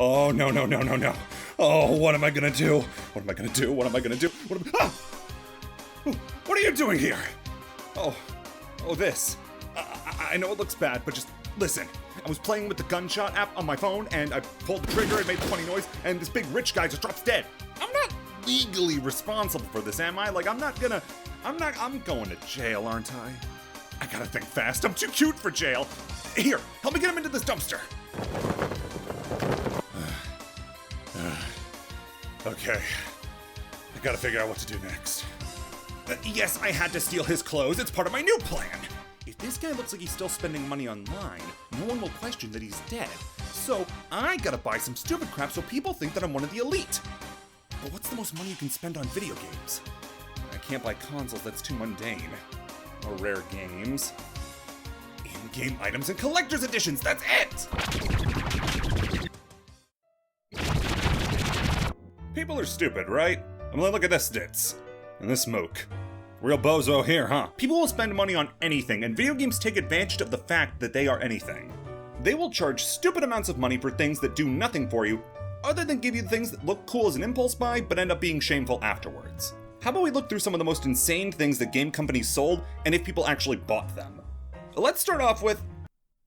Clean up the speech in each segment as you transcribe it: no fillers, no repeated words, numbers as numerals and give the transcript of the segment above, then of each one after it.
Oh, no, no, no, no, no. Oh, what am I gonna do? What am I gonna do? What am I gonna do? What are you doing here? Oh, this. I know it looks bad, but just listen. I was playing with the gunshot app on my phone, and I pulled the trigger, it made the funny noise, and this big rich guy just drops dead. I'm not legally responsible for this, am I? Like, I'm going to jail, aren't I? I gotta think fast. I'm too cute for jail. Here, help me get him into this dumpster. Okay. I gotta figure out what to do next. Yes, I had to steal his clothes. It's part of my new plan. If this guy looks like he's still spending money online, no one will question that he's dead. So I gotta buy some stupid crap so people think that I'm one of the elite. But what's the most money you can spend on video games? I can't buy consoles, that's too mundane. Or rare games. In-game items and collector's editions, that's it! People are stupid, right? I mean, look at this ditz. And this mook. Real bozo here, huh? People will spend money on anything, and video games take advantage of the fact that they are anything. They will charge stupid amounts of money for things that do nothing for you, other than give you things that look cool as an impulse buy, but end up being shameful afterwards. How about we look through some of the most insane things that game companies sold, and if people actually bought them? Let's start off with...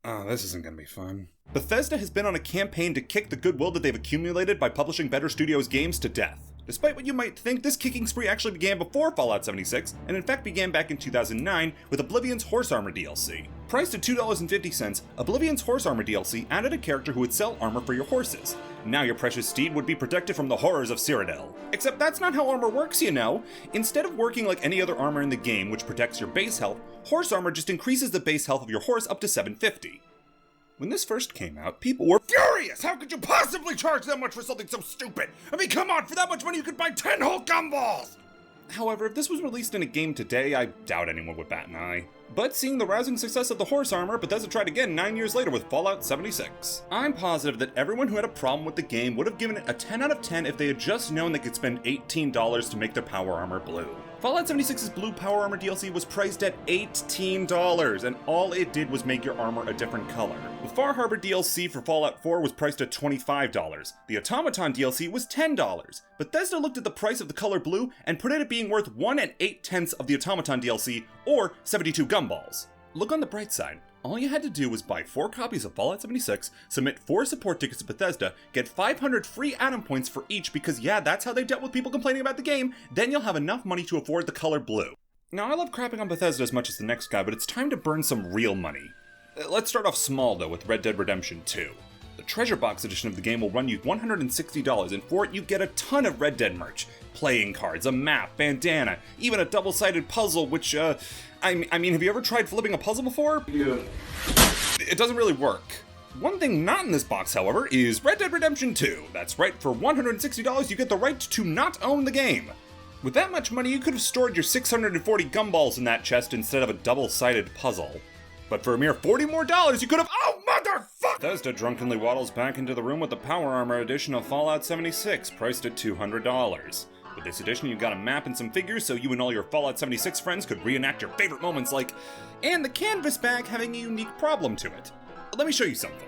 Oh, this isn't gonna be fun. Bethesda has been on a campaign to kick the goodwill that they've accumulated by publishing Better Studios games to death. Despite what you might think, this kicking spree actually began before Fallout 76, and in fact began back in 2009 with Oblivion's Horse Armor DLC. Priced at $2.50, Oblivion's Horse Armor DLC added a character who would sell armor for your horses. Now your precious steed would be protected from the horrors of Cyrodiil. Except that's not how armor works, you know. Instead of working like any other armor in the game, which protects your base health, horse armor just increases the base health of your horse up to 750. When this first came out, people were furious! How could you possibly charge that much for something so stupid? I mean, come on, for that much money you could buy 10 whole gumballs! However, if this was released in a game today, I doubt anyone would bat an eye. But seeing the rousing success of the horse armor, Bethesda tried again 9 years later with Fallout 76. I'm positive that everyone who had a problem with the game would have given it a 10 out of 10 if they had just known they could spend $18 to make their power armor blue. Fallout 76's Blue Power Armor DLC was priced at $18, and all it did was make your armor a different color. The Far Harbor DLC for Fallout 4 was priced at $25. The Automaton DLC was $10. Bethesda looked at the price of the color blue and put it at being worth 1 8/10 of the Automaton DLC, or 72 gumballs. Look on the bright side. All you had to do was buy 4 copies of Fallout 76, submit 4 support tickets to Bethesda, get 500 free Atom points for each because yeah, that's how they dealt with people complaining about the game, then you'll have enough money to afford the color blue. Now I love crapping on Bethesda as much as the next guy, but it's time to burn some real money. Let's start off small though with Red Dead Redemption 2. The Treasure Box edition of the game will run you $160, and for it you get a ton of Red Dead merch. Playing cards, a map, bandana, even a double-sided puzzle, which, I mean, have you ever tried flipping a puzzle before? Yeah. It doesn't really work. One thing not in this box, however, is Red Dead Redemption 2. That's right, for $160 you get the right to not own the game. With that much money, you could have stored your 640 gumballs in that chest instead of a double-sided puzzle. But for a mere $40 more, you could have- Oh, motherfucker! Bethesda drunkenly waddles back into the room with the Power Armor edition of Fallout 76, priced at $200. With this edition, you got a map and some figures so you and all your Fallout 76 friends could reenact your favorite moments like, and the canvas bag having a unique problem to it. Let me show you something.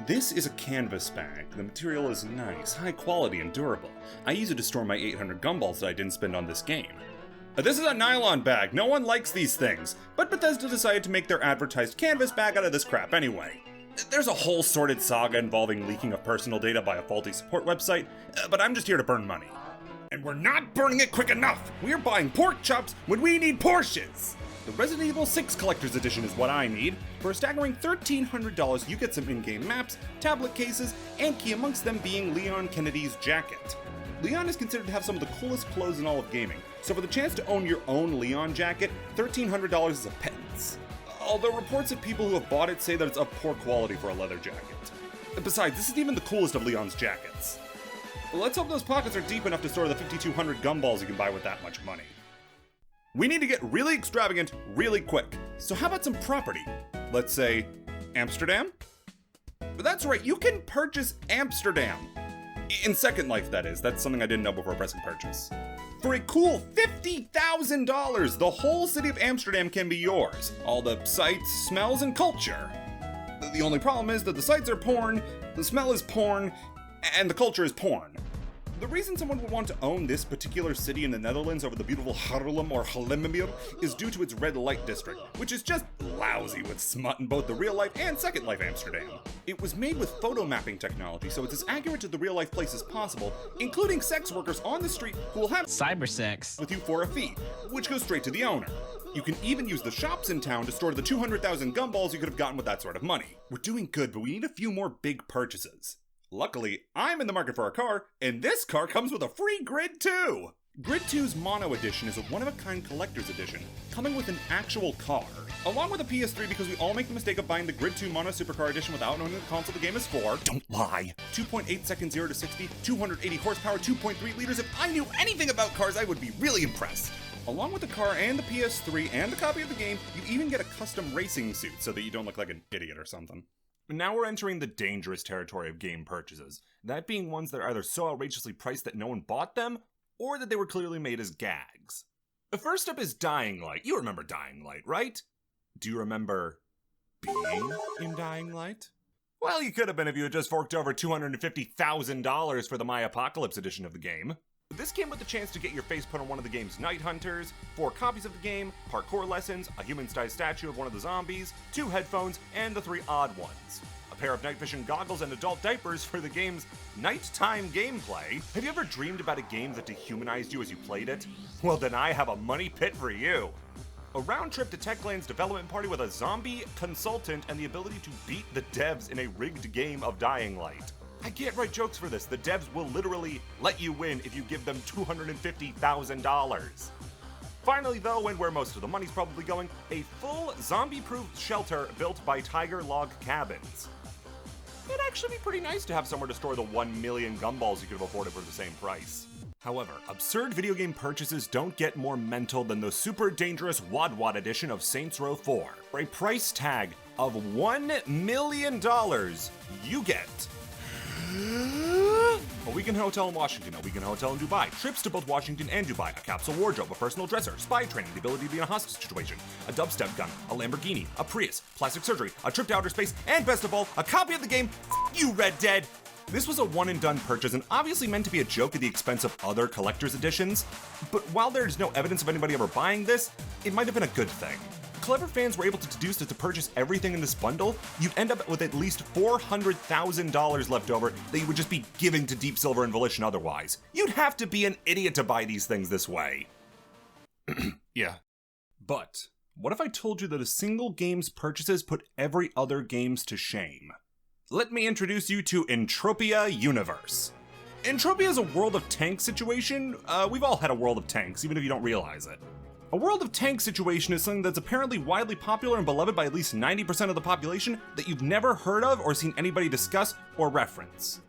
This is a canvas bag. The material is nice, high quality, and durable. I use it to store my 800 gumballs that I didn't spend on this game. This is a nylon bag. No one likes these things, but Bethesda decided to make their advertised canvas bag out of this crap anyway. There's a whole sordid saga involving leaking of personal data by a faulty support website, but I'm just here to burn money. And we're not burning it quick enough! We're buying pork chops when we need Porsches! The Resident Evil 6 Collector's Edition is what I need. For a staggering $1,300, you get some in-game maps, tablet cases, and key amongst them being Leon Kennedy's jacket. Leon is considered to have some of the coolest clothes in all of gaming, so for the chance to own your own Leon jacket, $1,300 is a pittance. Although reports of people who have bought it say that it's of poor quality for a leather jacket. Besides, this isn't even the coolest of Leon's jackets. Let's hope those pockets are deep enough to store the 5,200 gumballs you can buy with that much money. We need to get really extravagant really quick, so how about some property? Let's say, Amsterdam? But that's right, you can purchase Amsterdam. In Second Life, that is. That's something I didn't know before pressing purchase. For a cool $50,000, the whole city of Amsterdam can be yours. All the sights, smells, and culture. The only problem is that the sights are porn, the smell is porn, And the culture is porn. The reason someone would want to own this particular city in the Netherlands over the beautiful Haarlem or Haarlemmermeer is due to its red light district, which is just lousy with smut in both the real life and Second Life Amsterdam. It was made with photo mapping technology, so it's as accurate to the real life place as possible, including sex workers on the street who will have cybersex with you for a fee, which goes straight to the owner. You can even use the shops in town to store the 200,000 gumballs you could have gotten with that sort of money. We're doing good, but we need a few more big purchases. Luckily, I'm in the market for a car, and this car comes with a free Grid 2! Grid 2's Mono Edition is a one-of-a-kind collector's edition, coming with an actual car. Along with a PS3, because we all make the mistake of buying the Grid 2 Mono Supercar Edition without knowing the console the game is for. Don't lie! 2.8 seconds 0 to 60, 280 horsepower, 2.3 liters. If I knew anything about cars, I would be really impressed. Along with the car and the PS3 and the copy of the game, you even get a custom racing suit so that you don't look like an idiot or something. Now we're entering the dangerous territory of game purchases, that being ones that are either so outrageously priced that no one bought them, or that they were clearly made as gags. The first up is Dying Light. You remember Dying Light, right? Do you remember being in Dying Light? Well, you could have been if you had just forked over $250,000 for the My Apocalypse edition of the game. This came with the chance to get your face put on one of the game's Night Hunters, 4 copies of the game, parkour lessons, a human-sized statue of one of the zombies, 2 headphones, and the 3 odd ones. A pair of night vision goggles and adult diapers for the game's nighttime gameplay. Have you ever dreamed about a game that dehumanized you as you played it? Well, then I have a money pit for you. A round trip to Techland's development party with a zombie consultant and the ability to beat the devs in a rigged game of Dying Light. I can't write jokes for this. The devs will literally let you win if you give them $250,000. Finally though, and where most of the money's probably going, a full zombie-proof shelter built by Tiger Log Cabins. It'd actually be pretty nice to have somewhere to store the 1 million gumballs you could have afforded for the same price. However, absurd video game purchases don't get more mental than the super dangerous Wad Wad edition of Saints Row 4. For a price tag of $1 million, you get a weekend hotel in Washington, a weekend hotel in Dubai, trips to both Washington and Dubai, a capsule wardrobe, a personal dresser, spy training, the ability to be in a hostage situation, a dubstep gun, a Lamborghini, a Prius, plastic surgery, a trip to outer space, and best of all, a copy of the game You Red Dead! This was a one-and-done purchase and obviously meant to be a joke at the expense of other collector's editions, but while there's no evidence of anybody ever buying this, it might have been a good thing. Clever fans were able to deduce that to purchase everything in this bundle, you'd end up with at least $400,000 left over that you would just be giving to Deep Silver and Volition otherwise. You'd have to be an idiot to buy these things this way. Yeah. But what if I told you that a single game's purchases put every other game's to shame? Let me introduce you to Entropia Universe. Entropia is a World of Tanks situation. We've all had a World of Tanks, even if you don't realize it. A World of Tanks situation is something that's apparently widely popular and beloved by at least 90% of the population that you've never heard of or seen anybody discuss or reference.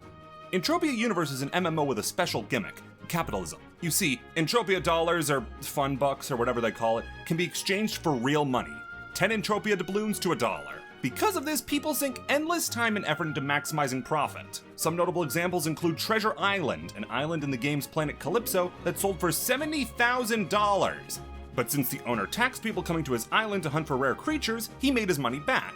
Entropia Universe is an MMO with a special gimmick: capitalism. You see, Entropia dollars, or fun bucks, or whatever they call it, can be exchanged for real money. 10 Entropia doubloons to $1. Because of this, people sink endless time and effort into maximizing profit. Some notable examples include Treasure Island, an island in the game's planet Calypso that sold for $70,000. But since the owner taxed people coming to his island to hunt for rare creatures, he made his money back.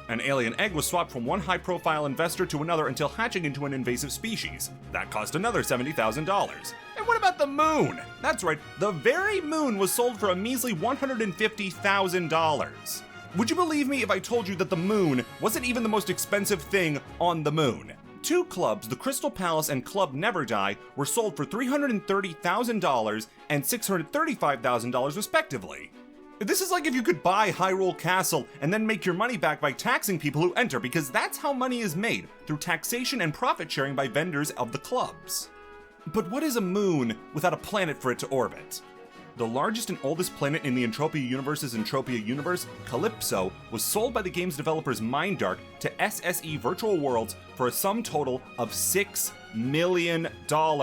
An alien egg was swapped from one high-profile investor to another until hatching into an invasive species. That cost another $70,000. And what about the moon? That's right, the very moon was sold for a measly $150,000. Would you believe me if I told you that the moon wasn't even the most expensive thing on the moon? 2 clubs, the Crystal Palace and Club Never Die, were sold for $330,000 and $635,000 respectively. This is like if you could buy Hyrule Castle and then make your money back by taxing people who enter, because that's how money is made, through taxation and profit sharing by vendors of the clubs. But what is a moon without a planet for it to orbit? The largest and oldest planet in the Entropia Universe's Entropia Universe, Calypso, was sold by the game's developers Mindark to SSE Virtual Worlds for a sum total of $6 million. I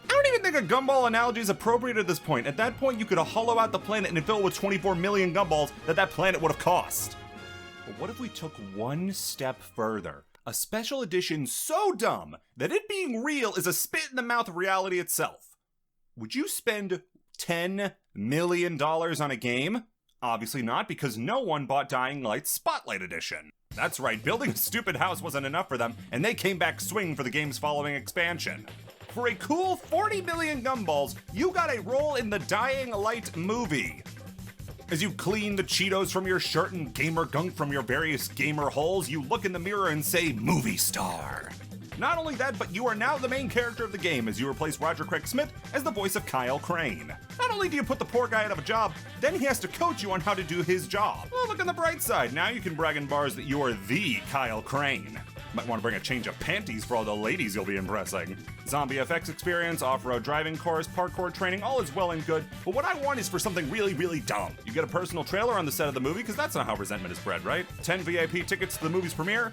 don't even think a gumball analogy is appropriate at this point. At that point, you could hollow out the planet and fill it with 24 million gumballs that planet would have cost. But what if we took one step further? A special edition so dumb that it being real is a spit in the mouth of reality itself. Would you spend $10 million on a game? Obviously not, because no one bought Dying Light's Spotlight Edition. That's right, building a stupid house wasn't enough for them, and they came back swinging for the game's following expansion. For a cool 40 million gumballs, you got a role in the Dying Light movie. As you clean the Cheetos from your shirt and gamer gunk from your various gamer holes, you look in the mirror and say, movie star. Not only that, but you are now the main character of the game as you replace Roger Craig Smith as the voice of Kyle Crane. Not only do you put the poor guy out of a job, then he has to coach you on how to do his job. Well, look on the bright side, now you can brag in bars that you are the Kyle Crane. Might want to bring a change of panties for all the ladies you'll be impressing. Zombie FX experience, off-road driving course, parkour training, all is well and good, but what I want is for something really, really dumb. You get a personal trailer on the set of the movie, because that's not how resentment is bred, right? 10 VIP tickets to the movie's premiere.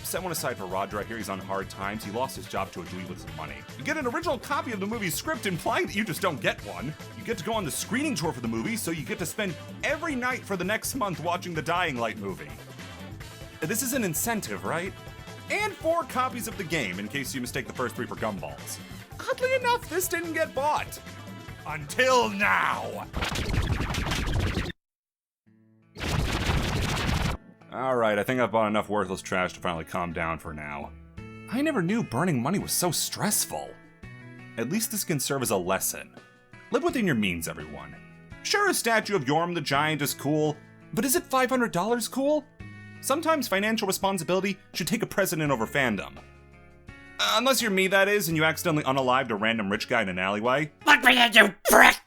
Set one aside for Roger, I hear he's on hard times. He lost his job to a dweeb with some money. You get an original copy of the movie's script, implying that you just don't get one. You get to go on the screening tour for the movie, so you get to spend every night for the next month watching the Dying Light movie. This is an incentive, right? And 4 copies of the game, in case you mistake the first 3 for gumballs. Oddly enough, this didn't get bought. Until now! Alright, I think I've bought enough worthless trash to finally calm down for now. I never knew burning money was so stressful. At least this can serve as a lesson. Live within your means, everyone. Sure, a statue of Yorm the Giant is cool, but is it $500 cool? Sometimes financial responsibility should take a precedent over fandom. Unless you're me, that is, and you accidentally unalived a random rich guy in an alleyway. Look me at you, prick!